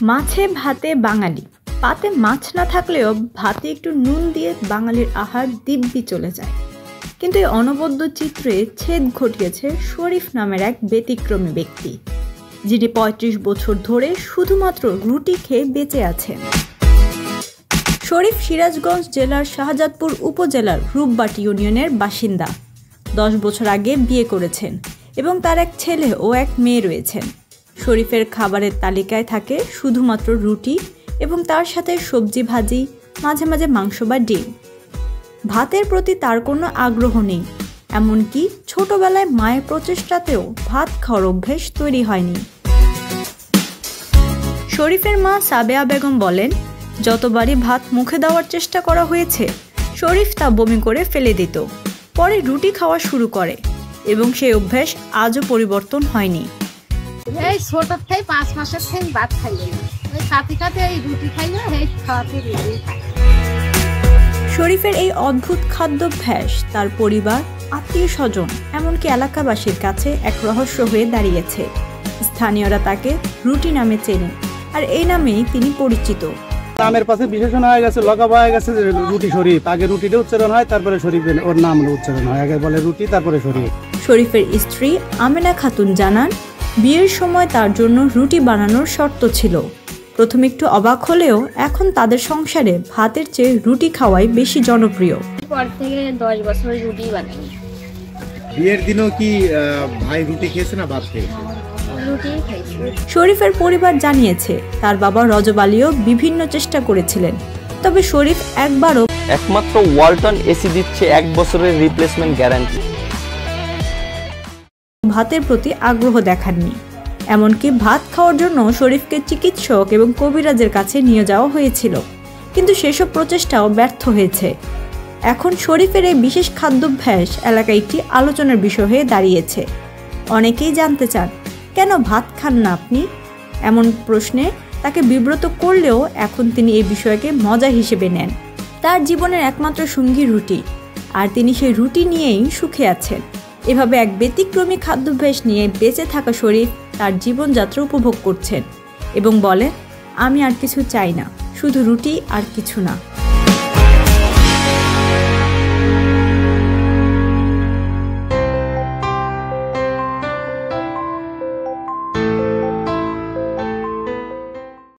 মাছে ভাতে বাঙালি, পাতে মাছ না থাকলেও ভাতে একটু নুন দিয়ে বাঙালির আহার দিব্যি চলে যায়। কিন্তু এই অনবদ্য চিত্রে ছেদ ঘটিয়েছে শরীফ নামের এক ব্যতিক্রমী ব্যক্তি, যিনি ৩৫ বছর ধরে শুধুমাত্র রুটি খেয়ে বেঁচে আছেন। শরীফ সিরাজগঞ্জ জেলার শাহজাদপুর উপজেলার রূপবাটি ইউনিয়নের বাসিন্দা। ১০ বছর আগে বিয়ে করেছেন এবং তার এক ছেলে ও এক মেয়ে রয়েছেন। শরীফের খাবারের তালিকায় থাকে শুধুমাত্র রুটি এবং তার সাথে সবজি ভাজি, মাঝে মাঝে মাংস বা ডিম। ভাতের প্রতি তার কোনো আগ্রহ নেই, এমনকি ছোটবেলায় মায়ের প্রচেষ্টাতেও ভাত খাওয়ার অভ্যেস তৈরি হয়নি। শরীফের মা সাবেয়া বেগম বলেন, যতবারই ভাত মুখে দেওয়ার চেষ্টা করা হয়েছে, শরীফ তা বমি করে ফেলে দিত। পরে রুটি খাওয়া শুরু করে এবং সেই অভ্যেস আজও পরিবর্তন হয়নি। এই ছোট থেকে 5 মাসের থেকে ভাত খাইয়ে না, ওই খাতে খাতে এই রুটি খাইয়ে এই খাওয়াতে রুটি খাই। শরীফের এই অদ্ভুত খাদ্যাভ্যাস তার পরিবার, আত্মীয় স্বজন, এমনকি এলাকাবাসীর কাছে এক রহস্য হয়ে দাঁড়িয়েছে। স্থানীয়রা তাকে রুটি নামে চেনে, আর এই নামেই তিনি পরিচিত। নামের পাশে বিশেষণ হয়ে গেছে, লকাপ হয়ে গেছে রুটি শরীফ। আগে রুটিটা উচ্চারণ হয়, তারপরে শরীফ ওর নাম উচ্চারণ হয়। আগে বলে রুটি, তারপরে শরীফ। শরীফের স্ত্রী আমেনা খাতুন জানান, বিয়ের সময় তার জন্য রুটি বানানোর শর্ত ছিল। প্রথমে একটু অবাক হলেও এখন তাদের সংসারে ভাতের চেয়ে রুটি খাওয়াই বেশি জনপ্রিয়। পর থেকে 10 বছর রুটি বানাই। বিয়ের দিনও কি ভাই রুটি খেয়েছে না ভাত খেয়েছে? রুটি খাইছি। শরীফের পরিবার জানিয়েছে, তার বাবা রজব আলীও বিভিন্ন চেষ্টা করেছিলেন, তবে শরীফ একমাত্র ওয়ালটন এসি দিচ্ছে 1 বছরের রিপ্লেসমেন্ট গ্যারান্টি। ভাতের প্রতি আগ্রহ দেখাননি। এমনকি ভাত খাওয়ার জন্য শরীফকে চিকিৎসক এবং কবিরাজের কাছে নিয়ে যাওয়া হয়েছিল, কিন্তু সেসব প্রচেষ্টাও ব্যর্থ হয়েছে। এখন শরীফের এই বিশেষ খাদ্যাভ্যাস এলাকায় একটি আলোচনার বিষয় হয়ে দাঁড়িয়েছে। অনেকেই জানতে চান, কেন ভাত খান না আপনি? এমন প্রশ্নে তাকে বিব্রত করলেও এখন তিনি এই বিষয়কে মজা হিসেবে নেন। তার জীবনের একমাত্র সঙ্গী রুটি, আর তিনি সেই রুটি নিয়েই সুখে আছেন। এভাবে এক ব্যতিক্রমী খাদ্যাভ্যাস নিয়ে বেঁচে থাকা শরীফ তার জীবনযাত্রা উপভোগ করছেন এবং বলে, আমি আর কিছু চাই না, শুধু রুটি আর কিছু না।